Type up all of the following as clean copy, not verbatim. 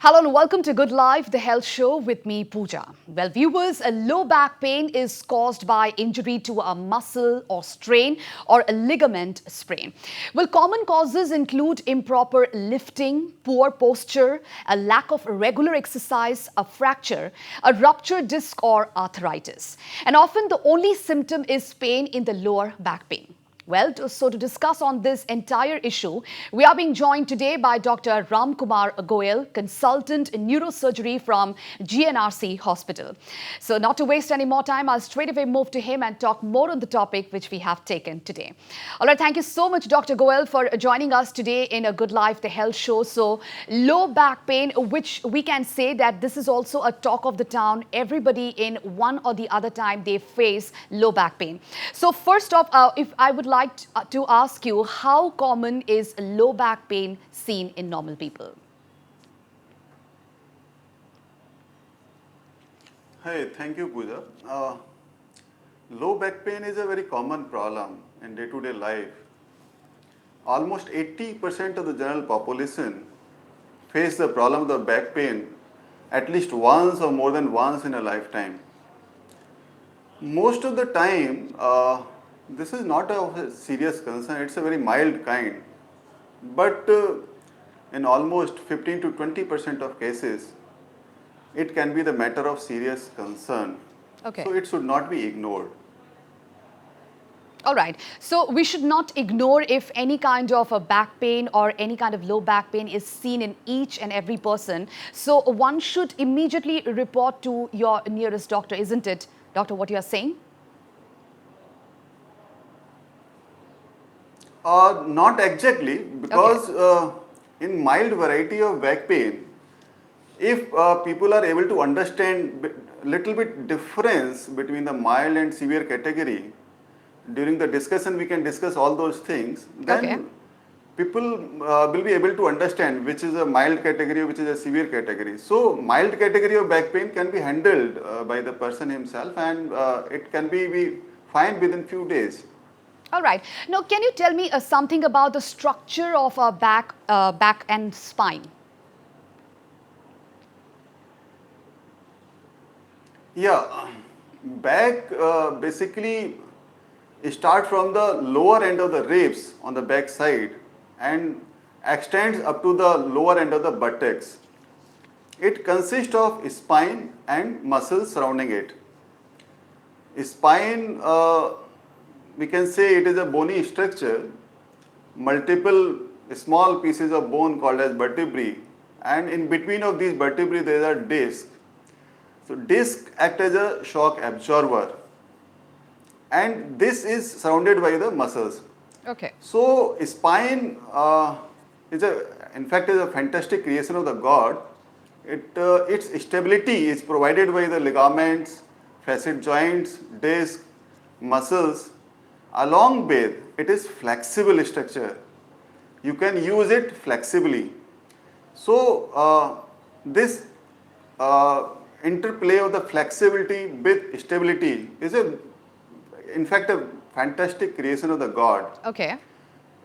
Hello and welcome to Good Life, the health show with me, Pooja. Well, viewers, a low back pain is caused by injury to a muscle or strain or a ligament sprain. Well, common causes include improper lifting, poor posture, a lack of regular exercise, a fracture, a ruptured disc or arthritis. And often the only symptom is pain in the lower back pain. Well, to discuss on this entire issue, we are being joined today by Dr. Ram Kumar Goel, consultant in neurosurgery from GNRC Hospital. So not to waste any more time, I'll straight away move to him and talk more on the topic which we have taken today. All right, thank you so much, Dr. Goel, for joining us today in A Good Life, the health show. So low back pain, which we can say that this is also a talk of the town. Everybody in one or the other time, they face low back pain. So first off, if I would like to ask you, how common is low back pain seen in normal people? Hi, thank you, Pooja. Low back pain is a very common problem in day-to-day life. Almost 80% of the general population face the problem of the back pain at least once or more than once in a lifetime. Most of the time, this is not a serious concern, it's a very mild kind. But in almost 15 to 20% of cases, it can be the matter of serious concern. Okay. So it should not be ignored. All right. So we should not ignore if any kind of a back pain or any kind of low back pain is seen in each and every person. So one should immediately report to your nearest doctor, isn't it, doctor, what you are saying? Not exactly, because in mild variety of back pain, if people are able to understand little bit difference between the mild and severe category, during the discussion we can discuss all those things, then people will be able to understand which is a mild category, which is a severe category. So mild category of back pain can be handled by the person himself, and it can be fine within few days. All right. Now, can you tell me something about the structure of our back and spine? Yeah, back basically start from the lower end of the ribs on the back side and extends up to the lower end of the buttocks. It consists of spine and muscles surrounding it. Spine, we can say it is a bony structure, multiple small pieces of bone called as vertebrae, and in between of these vertebrae there is a disc. So disc act as a shock absorber, and this is surrounded by the muscles. Okay. So spine in fact, is a fantastic creation of the God. Its stability is provided by the ligaments, facet joints, disc, muscles. Along with it is flexible structure. You can use it flexibly. So this interplay of the flexibility with stability is in fact a fantastic creation of the God. Okay.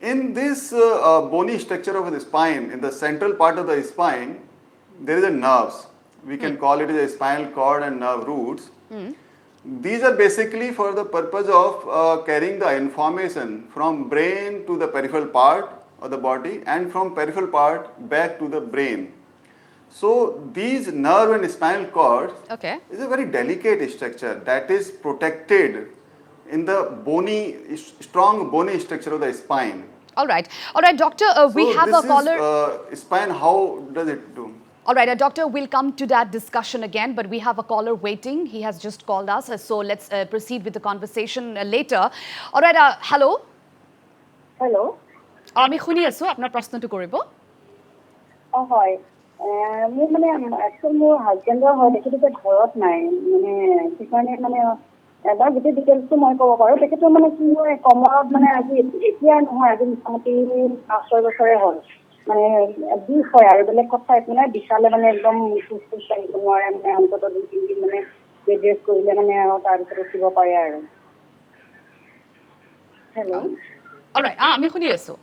In this bony structure of the spine, in the central part of the spine, there is a nerves. We can call it a spinal cord and nerve roots. These are basically for the purpose of carrying the information from brain to the peripheral part of the body and from peripheral part back to the brain. So these nerve and spinal cords is a very delicate structure that is protected in the strong bony structure of the spine. All right, doctor, we have a caller. Spine, how does it do? All right, doctor, we'll come to that discussion again, but we have a caller waiting. He has just called us, so let's proceed with the conversation later. All right, hello. Hello. আমি শুনি আছো আপোনাৰ প্ৰশ্নটো কৰিব হয় মোৰ মানে actually মোৰ হাজবেণ্ডৰ হয় তেখেতে ঘৰত নাই মানে সেইকাৰণে মানে এবাৰ গোটেই ডিটেইলছটো মই ক'ব পাৰোঁ তেখেতৰ মানে কি হয় কমৰত মানে আজি এতিয়া নহয় আজি মোটামুটি 5 বছৰে হ'ল মানে বিষ হয় আৰু বেলেগ কথা একো নাই বিষালে মানে একদম খোজ কাঢ়িব নোৱাৰে মানে অন্তত 2-3 দিন মানে বেড ৰেষ্ট কৰিলে মানে আৰু তাৰপিছত উঠিব পাৰে আৰু হেল্ল' অলৰাইট আমি শুনি আছো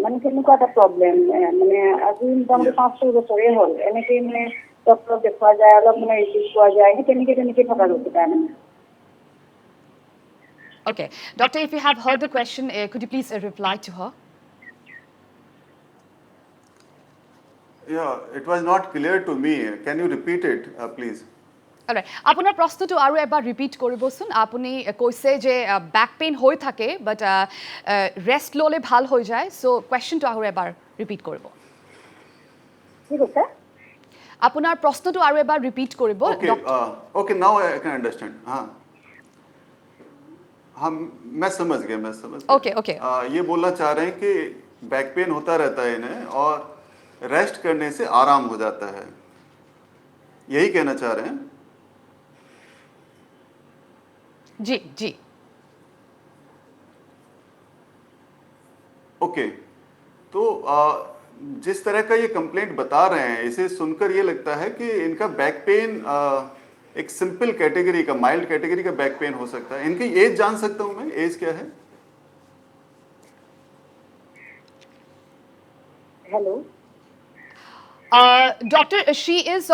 মানে কেনেকুৱা এটা প্ৰব্লেম মানে আজি মোটামুটি 5-6 বছৰেই হ'ল এনেকেই মানে ডক্টৰক দেখুওৱা যায় অলপ মানে ৰিলিফ পোৱা যায় সেই তেনেকৈ থকা গৈছে তাৰমানে Okay. Doctor, if you have heard the question, could you please reply to her? Yeah, it was not clear to me. Can you repeat it, please? Alright. আপোনাৰ প্ৰশ্নটো আৰু এবাৰ ৰিপিট কৰিবচোন আপুনি কৈছে যে বেক পেইন হৈ থাকে বাট ৰেষ্ট ল'লে ভাল হৈ যায় সো কোৱেশ্চনটো আৰু এবাৰ ৰিপিট কৰিব কি কৈছে আপোনাৰ প্ৰশ্নটো আৰু এবাৰ ৰিপিট কৰিব Okay, okay, now I can understand. हाँ हाँ मैं समझ गया Okay, okay. ये बोलना चाह रहे हैं कि बैक पेन होता रहता है इन्हें और रेस्ट करने से आराम हो जाता है यही कहना चाह रहे हैं जी जी ओके तो जिस तरह का ये कंप्लेंट बता रहे हैं इसे सुनकर ये लगता है कि इनका बैक पेन एक सिंपल कैटेगरी का माइल्ड कैटेगरी का बैक पेन हो सकता है इनकी एज जान सकता हूं मैं एज क्या है hello' Doctor, she is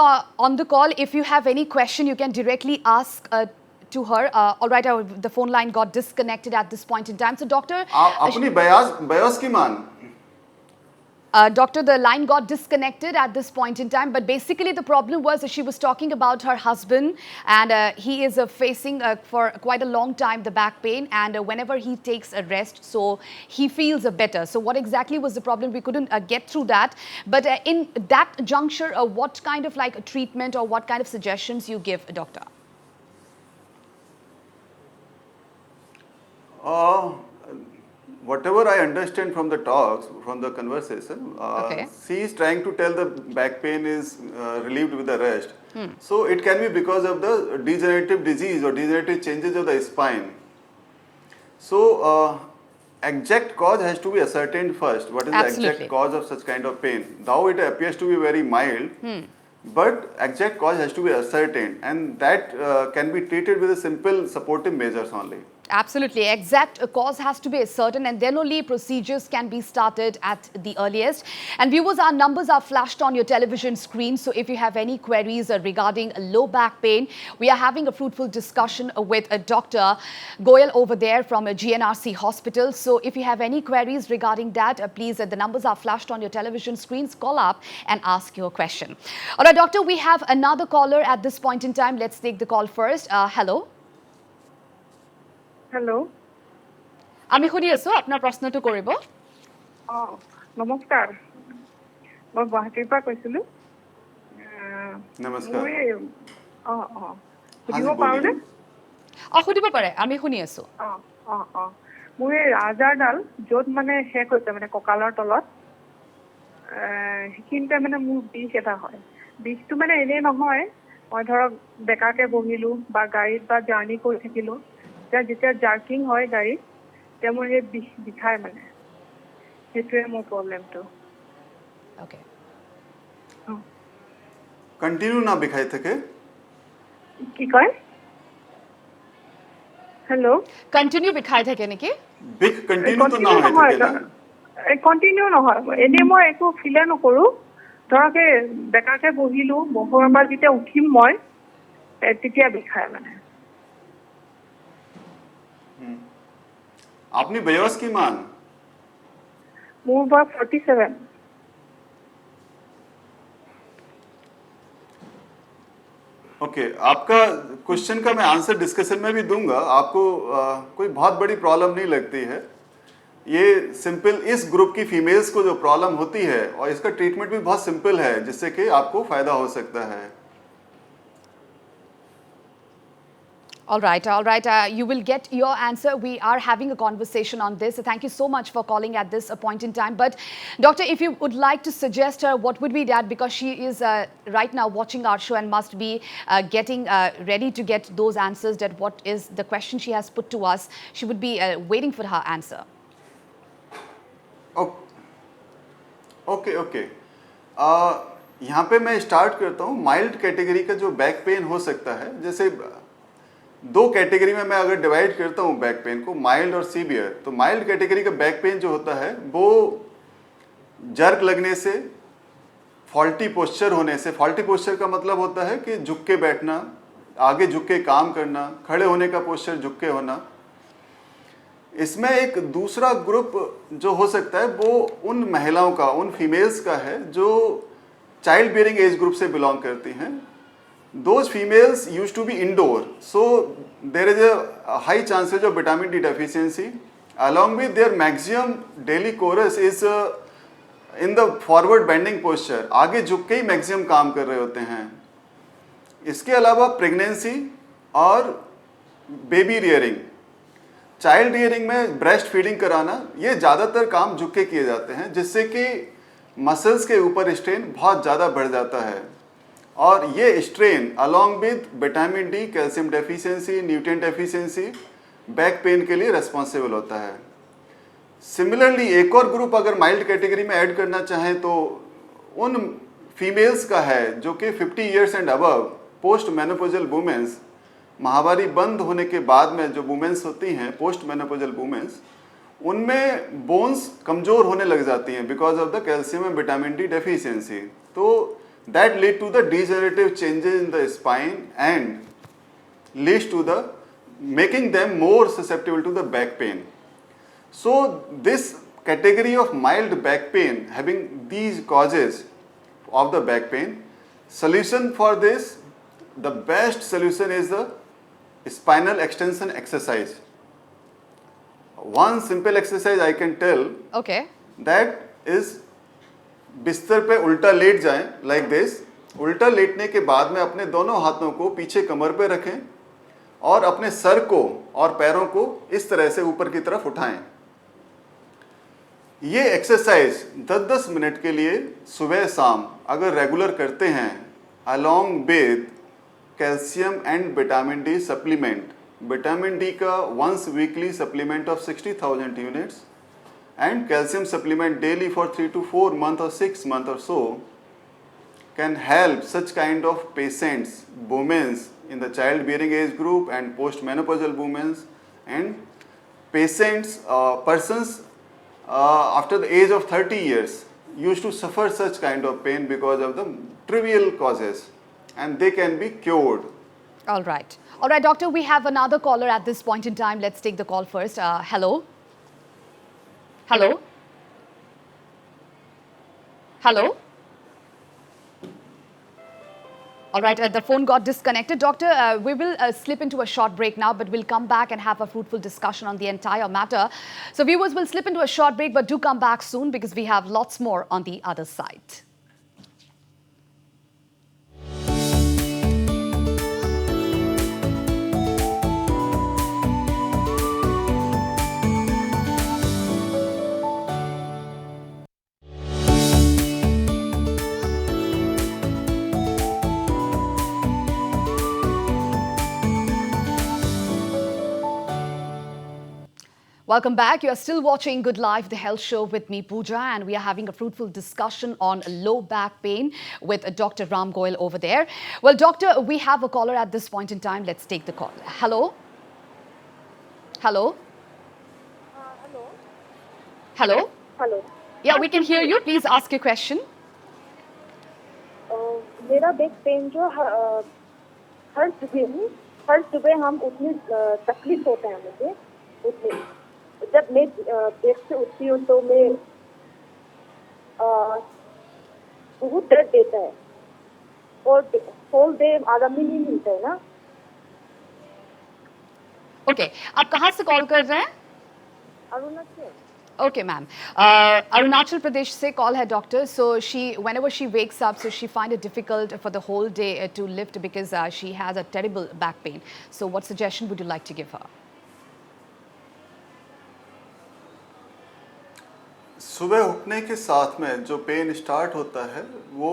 on the call. If you have any question, you can directly ask to her. All right, the phone line got disconnected at this point in time. So, Doctor, अपनी बयास की मान Doctor, the line got disconnected at this point in time. But basically, the problem was that she was talking about her husband, and he is facing for quite a long time the back pain. And whenever he takes a rest, so he feels better. So, what exactly was the problem? We couldn't get through that. But in that juncture, what kind of like treatment or what kind of suggestions you give, Doctor? Whatever I understand from the talks, from the conversation, Okay. she is trying to tell the back pain is relieved with the rest. So it can be because of the degenerative disease or degenerative changes of the spine. So exact cause has to be ascertained first. What is the Absolutely. exact cause of such kind of pain? Though it appears to be very mild, but exact cause has to be ascertained, and that can be treated with a simple supportive measures only. Absolutely. Exact cause has to be certain, and then only procedures can be started at the earliest. And viewers, our numbers are flashed on your television screen. So if you have any queries regarding low back pain, we are having a fruitful discussion with Dr. Goyal over there from GNRC Hospital. So if you have any queries regarding that, please, the numbers are flashed on your television screens. Call up and ask your question. All right, Doctor, we have another caller at this point in time. Let's take the call first. Hello. Hello' আমি শুনি আছো আপোনাৰ প্ৰশ্নটো কৰিব অঁ নমস্কাৰ মই গুৱাহাটীৰ পৰা কৈছিলোঁ नमस्कार। মই অঁ অঁ हाँ সুধিব जी, পাৰোঁনে बोलिए। সুধিব পাৰে আমি শুনি আছো অঁ অঁ অঁ মোৰ এই ৰাজহাড়ডাল য'ত মানে শেষ হৈছে মানে কঁকালৰ তলত সেইখিনিতে মানে মোৰ বিষ এটা হয় বিষটো মানে এনেই নহয় মই ধৰক বেকাকৈ বহিলোঁ বা গাড়ীত বা জাৰ্ণি কৰি থাকিলোঁ যেতিয়া জাৰ্কিং হয় গাড়ীত তেতিয়া মোৰ সেই বিষায় মানে সেইটোৱে মোৰ প্ৰব্লেমটো ওকে कंटिन्यू ना बिखाई थे কি কয় হেল্ল' কন্টিনিউ বিষাই থাকে নেকি बिख कंटिन्यू तो ना কণ্টিনিউ होए थे নহয় ना কণ্টিনিউ নহয় এনেই মই একো ফিলে নকৰোঁ ধৰক এই বেকাকৈ বহিলোঁ বহোৱাৰ পৰা যেতিয়া উঠিম মই তেতিয়া বিষায় মানে अपनी बयास की मान মোৰ বয়স 47 ओके आपका क्वेश्चन का मैं आंसर डिस्कशन में भी दूंगा आपको कोई बहुत बड़ी प्रॉब्लम नहीं लगती है ये सिंपल इस ग्रुप की फीमेल्स को जो प्रॉब्लम होती है और इसका ट्रीटमेंट भी बहुत सिंपल है जिससे कि आपको फायदा हो सकता है All right. You will get your answer. We are having a conversation on this. So thank you so much for calling at this point in time. But, Doctor, if you would like to suggest her, what would be that? Because she is right now watching our show and must be getting ready to get those answers. That what is the question she has put to us? She would be waiting for her answer. Okay यहाँ पे मैं start करता हूँ mild category का जो back pain हो सकता है जैसे दो कैटेगरी में मैं अगर डिवाइड करता हूँ बैक पेन को माइल्ड और सीवियर तो माइल्ड कैटेगरी का बैक पेन जो होता है वो जर्क लगने से, फॉल्टी पोस्चर होने से। फॉल्टी पोस्चर का मतलब होता है कि झुक के बैठना, आगे झुक के काम करना, खड़े होने का पोस्चर झुक के होना। इसमें एक दूसरा ग्रुप जो हो सकता है वो उन महिलाओं का, उन फीमेल्स का है जो चाइल्ड बियरिंग एज ग्रुप से बिलोंग करती हैं। Those females used to be indoor, so there is a high chances of vitamin D deficiency. Along with their maximum daily chorus is in the forward bending posture, आगे झुक के ही maximum काम कर रहे होते हैं। इसके अलावा प्रेगनेंसी और बेबी रियरिंग, चाइल्ड रियरिंग में ब्रेस्ट फीडिंग कराना, ये ज़्यादातर काम झुक के किए जाते हैं, जिससे कि मसल्स के ऊपर स्ट्रेन बहुत ज़्यादा बढ़ जाता है। और ये strain along with vitamin D, calcium deficiency, nutrient deficiency, back pain के लिए रिस्पॉन्सिबल होता है। सिमिलरली एक और ग्रुप अगर माइल्ड कैटेगरी में ऐड करना चाहें तो उन फीमेल्स का है जो कि 50 years and above, post menopausal womens, माहवारी बंद होने के बाद में जो वुमेन्स होती हैं पोस्ट मेनोपोजल वुमेन्स, उनमें बोन्स कमज़ोर होने लग जाती हैं because of the calcium and vitamin D deficiency. तो that lead to the degenerative changes in the spine and leads to the making them more susceptible to the back pain. So this category of mild back pain having these causes of the back pain, solution for this, the best solution is the spinal extension exercise. One simple exercise I can tell, Okay. that is बिस्तर पे उल्टा late जाएं, like this. उल्टा लेटने के बाद में अपने दोनों हाथों को पीछे कमर पे रखें और अपने सर को और पैरों को इस तरह से ऊपर की तरफ उठाएं। ये एक्सरसाइज 10-10 मिनट के लिए सुबह शाम अगर रेगुलर करते हैं, along with calcium and vitamin D supplement, vitamin D का once weekly supplement of 60,000 units and calcium supplement daily for 3 to 4 months or 6 months or so, can help such kind of patients, women in the childbearing age group and postmenopausal women and patients, persons after the age of 30 years used to suffer such kind of pain because of the trivial causes, and they can be cured. All right. All right, doctor, we have another caller at this point in time. Let's take the call first. Hello. Hello. Hello. All right, the phone got disconnected. Doctor, we will slip into a short break now, but we'll come back and have a fruitful discussion on the entire matter. So viewers will slip into a short break, but do come back soon because we have lots more on the other side. Welcome back. You are still watching Good Life, the health show with me, Pooja, and we are having a fruitful discussion on low back pain with Dr. Ram Goyal over there. Well, doctor, we have a caller at this point in time. Let's take the call. Hello? Hello? Hello. Hello? Hello. Yeah, we can hear you. Please ask your question. मेरा back pain जो हर सुबह हम उठने तकलीफ होता है मुझे उठने। जब मैं बेड से उठती हूँ तो मैं बहुत दर्द देता है और होल डे आराम ही नहीं मिलता है ना। Okay. आप कहाँ से कॉल कर रहे हैं? Arunachal. Okay, ma'am. Arunachal Pradesh se call hai doctor. So whenever she wakes up, so she find it difficult for the whole day to lift because she has a terrible back pain. So what suggestion would you like to give her? सुबह उठने के साथ में जो pain start होता है वो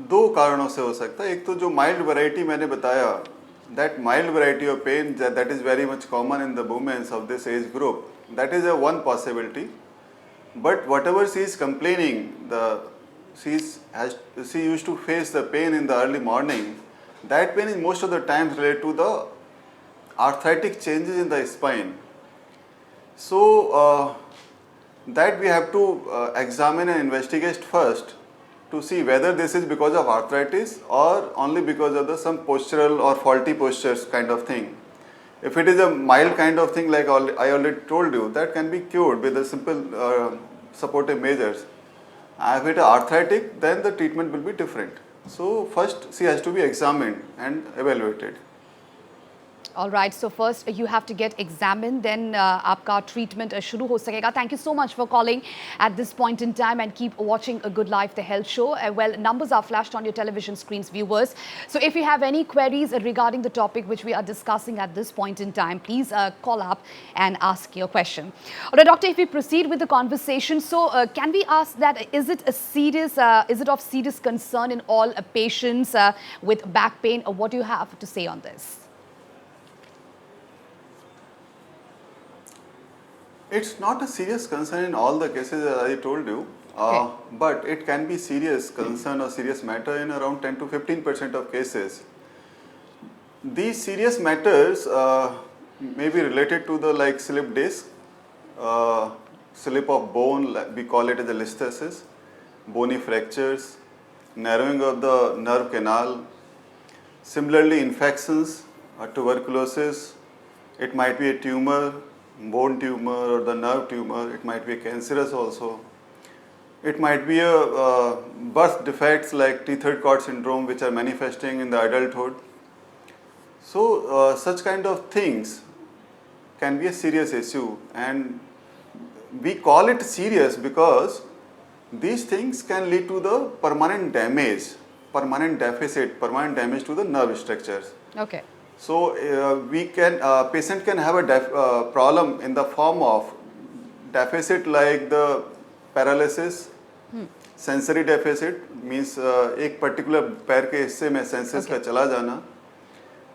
दो कारणों से हो सकता है। एक तो जो माइल्ड वैरायटी मैंने बताया, that mild variety of pain that is very much common in the women of this age group, that is a one possibility. But whatever she is complaining, she used to face the pain in the early morning. That pain is most of the times related to the arthritic changes in the spine. So that we have to examine and investigate first to see whether this is because of arthritis or only because of some postural or faulty postures kind of thing. If it is a mild kind of thing, like I already told you, that can be cured with the simple supportive measures. If it is arthritic, then the treatment will be different. So first she has to be examined and evaluated. All right, so first you have to get examined, then आपका treatment शुरू हो सकेगा. Thank you so much for calling at this point in time, and keep watching A Good Life, the health show. Well, numbers are flashed on your television screens, viewers. So if you have any queries regarding the topic which we are discussing at this point in time, please call up and ask your question. All right, doctor, if we proceed with the conversation, so can we ask that is it of serious concern in all patients with back pain, or what do you have to say on this? It's not a serious concern in all the cases, as I told you, but it can be serious concern or serious matter in around 10 to 15% of cases. These serious matters may be related to the slip disc, slip of bone, we call it as a listhesis, bony fractures, narrowing of the nerve canal, similarly infections, tuberculosis, it might be a tumor, bone tumor or the nerve tumor, it might be cancerous also. It might be a birth defects like T3 cord syndrome which are manifesting in the adulthood. So such kind of things can be a serious issue, and we call it serious because these things can lead to the permanent damage, permanent deficit, permanent damage to the nerve structures. Okay. So patient can have a problem in the form of deficit like the paralysis, sensory deficit means एक particular पैर के हिस्से में senses का चला जाना.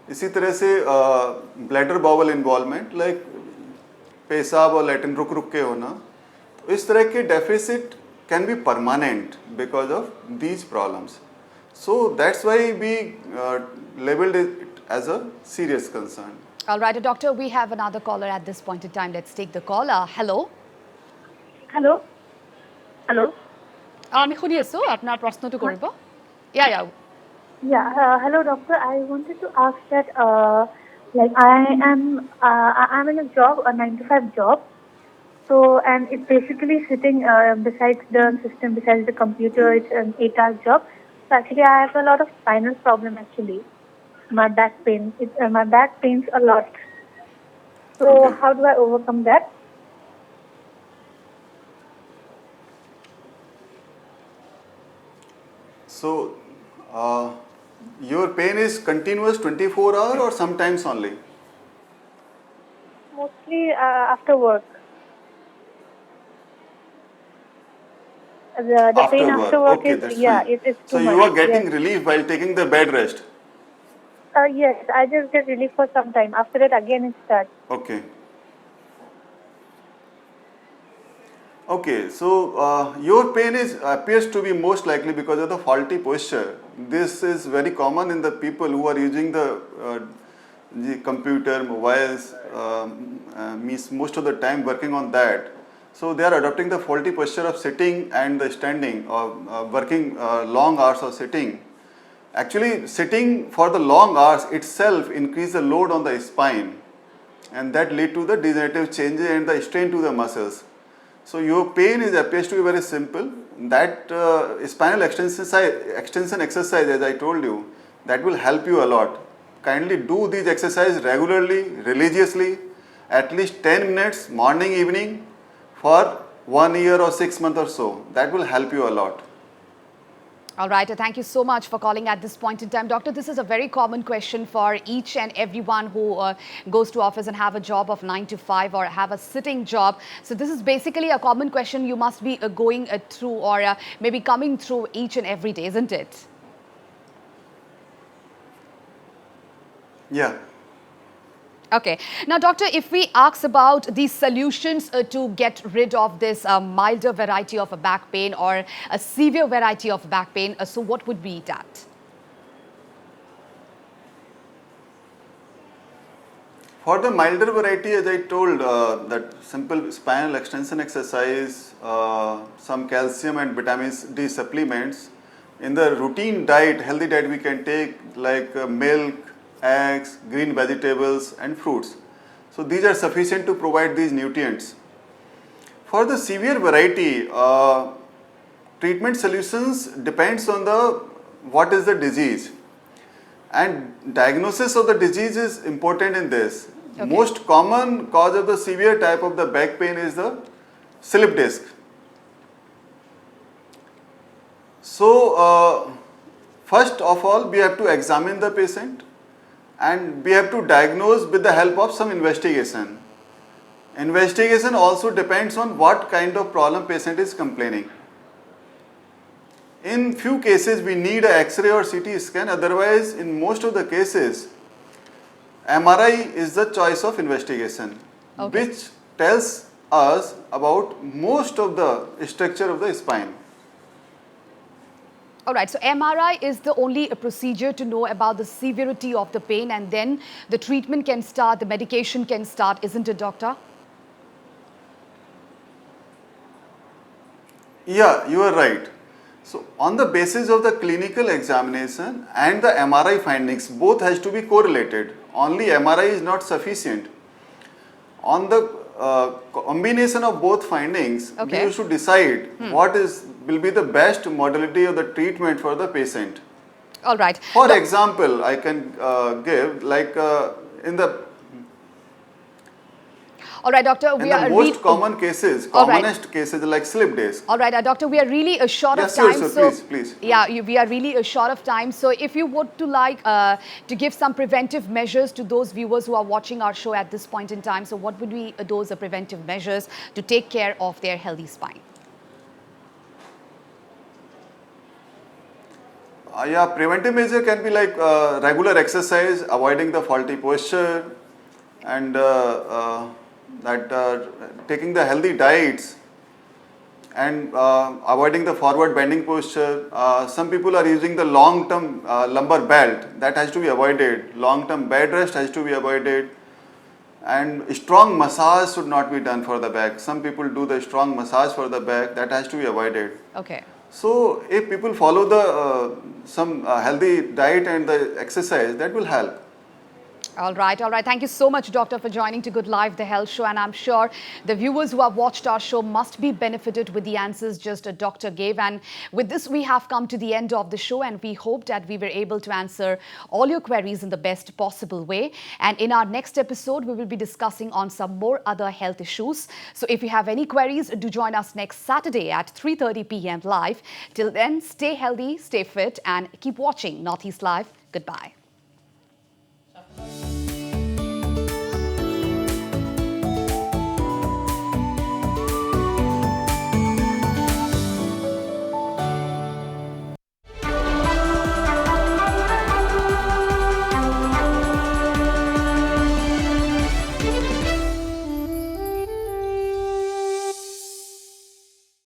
इसी तरह से bladder bowel involvement like पेशाब और लैट्रिन रुक रुक के होना. तो इस तरह के deficit can be permanent because of these problems. So that's why we labeled it as a serious concern. All right, doctor, we have another caller at this point in time. Let's take the call. Hello. Hello. Hello. আমি শুনি আছো আপোনাৰ প্ৰশ্নটো কৰিব. Yeah. Yeah. Hello, doctor. I wanted to ask that, I'm in a job, a 9 to 5 job. So, and it's basically sitting besides the system, besides the computer. It's an 8-hour job. So actually, I have a lot of spinal problem actually. My back pain. My back pains a lot. So, Okay. how do I overcome that? So your pain is continuous 24 hours or sometimes only? Mostly after work. The pain after work Okay, is, that's yeah, fine. it's too So much. you are getting yes. relief while taking the bed rest. Yes, I just get relief for some time. After that, again it starts. Okay. Okay, so your pain appears to be most likely because of the faulty posture. This is very common in the people who are using the computer, mobiles, means most of the time working on that. So they are adopting the faulty posture of sitting and the standing or working long hours of sitting. Actually, sitting for the long hours itself increase the load on the spine, and that lead to the degenerative changes and the strain to the muscles. So your pain appears to be very simple. That spinal extension exercise, as I told you, that will help you a lot. Kindly do these exercises regularly, religiously, at least 10 minutes morning, evening for 1 year or 6 months or so. That will help you a lot. All right, thank you so much for calling at this point in time. Doctor, this is a very common question for each and everyone who goes to office and have a job of 9 to 5 or have a sitting job. So this is basically a common question you must be going through or maybe coming through each and every day, isn't it? Yeah. Okay. Now, doctor, if we ask about the solutions to get rid of this milder variety of a back pain or a severe variety of back pain, so what would be that? For the milder variety, as I told, that simple spinal extension exercise, some calcium and vitamin D supplements. In the routine diet, healthy diet, we can take like milk, eggs, green vegetables and fruits. So these are sufficient to provide these nutrients. For the severe variety, treatment solutions depends on what is the disease. And diagnosis of the disease is important in this. Okay. Most common cause of the severe type of the back pain is the slip disc. So, first of all, we have to examine the patient and we have to diagnose with the help of some investigation. Investigation also depends on what kind of problem patient is complaining. In few cases, we need a X-ray or CT scan. Otherwise, in most of the cases, MRI is the choice of investigation, Okay. which tells us about most of the structure of the spine. All right, so MRI is the only procedure to know about the severity of the pain, and then the treatment can start, the medication can start, isn't it, doctor? Yeah, you are right. So, on the basis of the clinical examination and the MRI findings, both has to be correlated. Only MRI is not sufficient. On the combination of both findings, Okay. we used to decide what will be the best modality of the treatment for the patient. All right. For example, I can give like in the All right, doctor, in we the are most common cases, All right. commonest cases like slip disc. All right, doctor, we are really short Yes, of time. sure, so please. Yeah, we are really short of time. So if you would to like to give some preventive measures to those viewers who are watching our show at this point in time, so what would be those preventive measures to take care of their healthy spine? Yeah, preventive measure can be like regular exercise, avoiding the faulty posture, and taking the healthy diets, and avoiding the forward bending posture. Some people are using the long-term lumbar belt, that has to be avoided. Long-term bed rest has to be avoided, and strong massage should not be done for the back. Some people do the strong massage for the back, that has to be avoided. Okay. So if people follow the some healthy diet and the exercise, that will help. All right. Thank you so much, doctor, for joining to Good Life, the health show. And I'm sure the viewers who have watched our show must be benefited with the answers just a doctor gave. And with this, we have come to the end of the show, and we hope that we were able to answer all your queries in the best possible way. And in our next episode, we will be discussing on some more other health issues. So if you have any queries, do join us next Saturday at 3:30 p.m. live. Till then, stay healthy, stay fit, and keep watching Northeast Live. Goodbye.